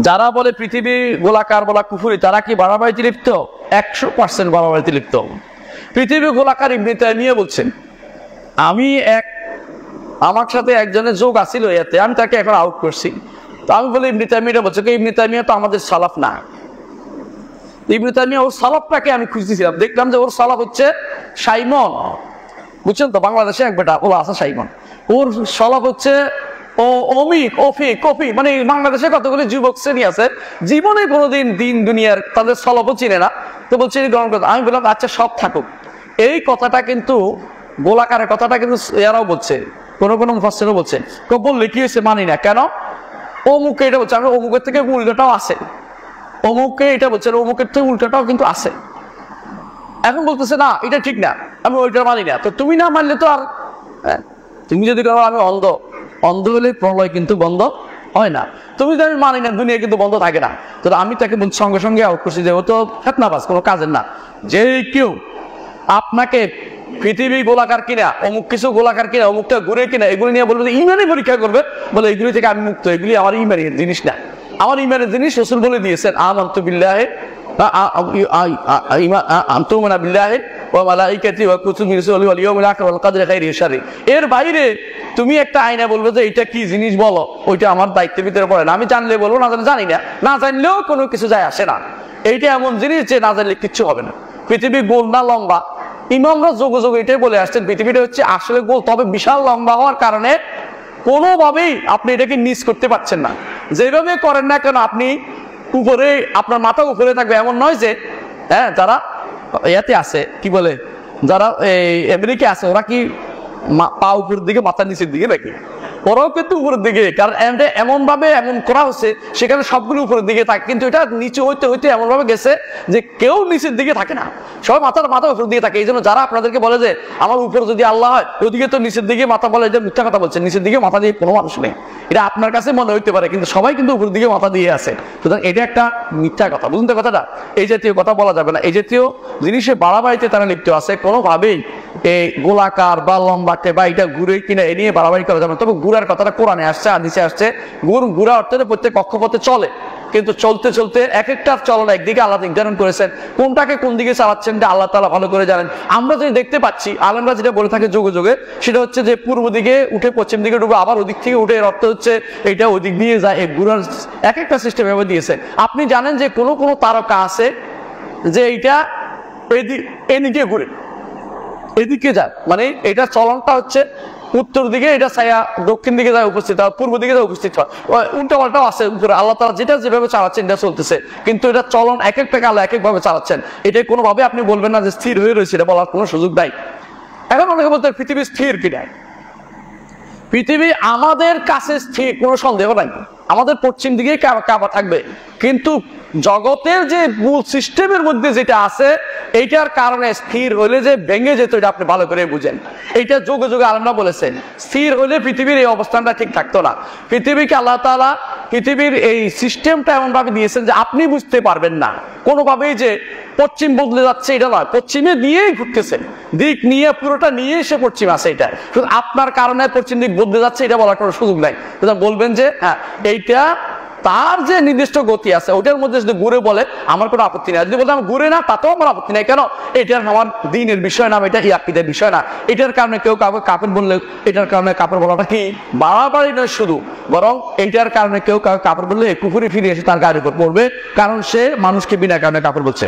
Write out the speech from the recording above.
যারা বলে পৃথিবী গোলাকার বলা কুফরি, তারা কি বাড়াবাড়িতে লিপ্ত? 100% বাড়াবাড়িতে লিপ্ত। পৃথিবী গোলাকার ইবনে তাইমিয়া বলছেন, আমার সাথে একজনের যোগ আসিল এতে, আমি তাকে এখন আউট করছি। তো আমি বলি ইবনে তাইমিয়া বলছে, ইবনে তাইমিয়া তো আমাদের সালাফ না। ইবনে তাইমিয়া ওর সালাফটাকে আমি খুঁজতেছিলাম, দেখলাম যে ওর সালাফ হচ্ছে সাইমন, বুঝছেন তো, বাংলাদেশে এক বেটা ওলা আছে সাইমন, ওর সালাফ হচ্ছে কফি, মানে বাংলাদেশে কতগুলি যুবক শ্রেণী আছে জীবনে কোনোদিন দিন দুনিয়ার তাদের সলভও চিনে না। তো বলছে গ্রহণ করতে, আমি বললাম আচ্ছা সব থাকুক, এই কথাটা কিন্তু গোলাকারের কথাটা কিন্তু এরাও বলছে, কোনো মুফাসসিরও বলছে, বললে কি হয়েছে মানি না কেন, অমুকে এটা বলছে, আমি অমুকের থেকে উল্টাটাও আছে, অমুকে এটা বলছে অমুকের থেকে উল্টাটাও কিন্তু আছে। এখন বলতেছে না এটা ঠিক না, আমি ওইটা মানি না। তো তুমি না মানলে তো আর, তুমি যদি করো আমি অন্ধ হলে প্রলয় কিন্তু বন্ধ হয় না, তুমি যদি আমি মানি না দুনিয়া কিন্তু বন্ধ থাকে না। তো আমি তাকে সঙ্গে সঙ্গে আউট করছি যে ও তো ফেতনাবাজ, কোনো কাজের না। যে কেউ আপনাকে পৃথিবী গোলাকার কিনা, অমুক কিছু গোলাকার কিনা, অমুকটা ঘুরে কিনা, এগুলি নিয়ে বলবে ইমানি পরীক্ষা করবে, বলে এগুলি থেকে আমি মুক্ত, এগুলি আমার ইমানের জিনিস না। আমার ইমানের জিনিস রাসূল বলে দিয়েছেন, আমানতু বিল্লাহি আনতুমিনা বিল্লাহি ওয়া মালাইকাতি ওয়া কুতুবি রুসুলি ওয়াল ইয়াউমিল আখির ওয়াল কদরি খাইরি ওয়া শাররি। এর বাইরে তুমি একটা আয়না বলবে যে এটা কি জিনিস বলো, ওইটা আমার দায়িত্বের ভিতরে পড়ে না। আমি জানলে বলবো, না জানি না, না জানলেও কোনো কিছু যায় আসে না। এইটা এমন জিনিস যে না জানলে কিচ্ছু হবে না। পৃথিবী গোল না লম্বা, ইমামরা যোগে যোগে এটাই বলে আসছেন, পৃথিবীটা হচ্ছে আসলে গোল, তবে বিশাল লম্বা হওয়ার কারণে কোনোভাবেই আপনি এটাকে নিচ করতে পারছেন না। যেভাবে করেন না কেন আপনি উপরে, আপনার মাথা উপরে থাকবে এমন নয় যে, হ্যাঁ যারা ইয়াতে আছে কি বলে, যারা আমেরিকা আছে ওরা কি পা উপরের দিকে মাথা নিচের দিকে নাকি, ওরাও কিন্তু উপরের দিকে, কারণ এমন ভাবে এমন করা হচ্ছে সেখানে সবগুলো উপরের দিকে থাকে, কিন্তু এটা নিচে হইতে হইতে এমন ভাবে গেছে যে কেউ নিচের দিকে থাকে না, সবাই মাথা উপরের দিকে থাকে। এই জন্য যারা আপনাদেরকে বলে যে আমার উপরে যদি আল্লাহ হয় ওইদিকে তো নিচের দিকে মাথা, বলে এটা মিথ্যা কথা বলছে, নিচের দিকে মাথা দিয়ে কোনো মানুষ নেই। এটা আপনার কাছে মনে হইতে পারে, কিন্তু সবাই কিন্তু উপরের দিকে মাথা দিয়ে আছে। সুতরাং এটা একটা মিথ্যা কথা, বুঝতে কথাটা, এই জাতীয় কথা বলা যাবে না। এই জাতীয় জিনিসে বাড়াবাড়িতে তারা লিপ্ত আছে, কোনোভাবেই এই গোলাকার বা লম্বাটে বা এটা ঘুরে কিনা এ নিয়ে বাড়াবাড়ি করা যাবে না। তবে ঘুরার কথাটা কোরআনে আসছে, হাদিসে আসছে, ঘুরা অর্থে প্রত্যেক কক্ষপথে চলে, কিন্তু চলতে চলতে এক একটা চলনা একদিকে আল্লাহ নির্ধারণ করেছেন, কোনটাকে কোন দিকে চালাচ্ছেন এটা আল্লাহ তাআলা ভালো করে জানেন। আমরা যদি দেখতে পাচ্ছি, আলেমরা যেটা বলে থাকে যোগে যোগে, সেটা হচ্ছে যে পূর্ব দিকে উঠে পশ্চিম দিকে ঢুকে আবার ওদিক থেকে উঠে, এর অর্থ হচ্ছে এটা ওদিক দিয়ে যায়। এই ঘুরার এক একটা সিস্টেম এভাবে দিয়েছে। আপনি জানেন যে কোনো তারকা আছে যে এইটা এদিকে ঘুরে এদিকে যায়, মানে এটা চলনটা হচ্ছে উত্তর দিকে, এটা ছায়া দক্ষিণ দিকে যায় উপস্থিত হয়, পূর্ব দিকে যায় উপস্থিত হয়, উল্টা পাল্টাও আছে উপরে। আল্লাহ তাআলা যেটা যেভাবে চালাচ্ছেন এটা চলতেছে, কিন্তু এটা চলন এক একটা আল্লাহ এক এক ভাবে চালাচ্ছেন। এটা কোনোভাবে আপনি বলবেন না যে স্থির হয়ে রয়েছে, এটা বলার কোনো সুযোগ নাই। এখন অনেকে বলতে পৃথিবী স্থির কিনা, পৃথিবী আমাদের কাছে স্থির, কোনো সন্দেহ নাই, আমাদের পশ্চিম দিকে কাবা থাকবে, কিন্তু জগতের যে মূল সিস্টেমের মধ্যে যেটা আছে এইটার কারণে স্থির হইলে যে ভেঙে যেত, এটা আপনি ভালো করে বুঝেন। এইটা যুগে যুগে আলেমরা বলেছেন, স্থির হইলে পৃথিবীর এই অবস্থানটা ঠিক থাকতো না। পৃথিবীকে আল্লাহ তাআলা পৃথিবীর এই সিস্টেমটা এমন ভাবে দিয়েছেন যে আপনি বুঝতে পারবেন না কোনোভাবেই যে পশ্চিম বদলে যাচ্ছে, এটা নয়, পশ্চিমে নিয়েই ঘুরতেছে, দিক নিয়ে পুরোটা নিয়ে এসে পশ্চিম আছে, এটা শুধু আপনার কারণে পশ্চিম দিক বদলে যাচ্ছে, এটা বলার কোনো সুযোগ নাই। বলবেন যে হ্যাঁ এইটা তার যে নির্দিষ্ট গতি আছে ওটার মধ্যে যদি ঘুরে বলে আমার কোনো আপত্তি নাই, যদি বলতে আমার ঘুরে না তাতেও আমার আপত্তি নাই। কেন? এটার আমার দিনের বিষয় না, এটা ইয়াকিদের বিষয় না। এটার কারণে কেউ কাউকে কাপড় বললে এটার কারণে কাপড় বলাটা কি বাড়াবাড়ি নয় শুধু, বরং এইটার কারণে কেউ কাউকে কাপড় বললে কুফরি ফিরে এসে তার গায়ের উপর পড়বে, কারণ সে মানুষকে বিনা কারণে কাপড় বলছে।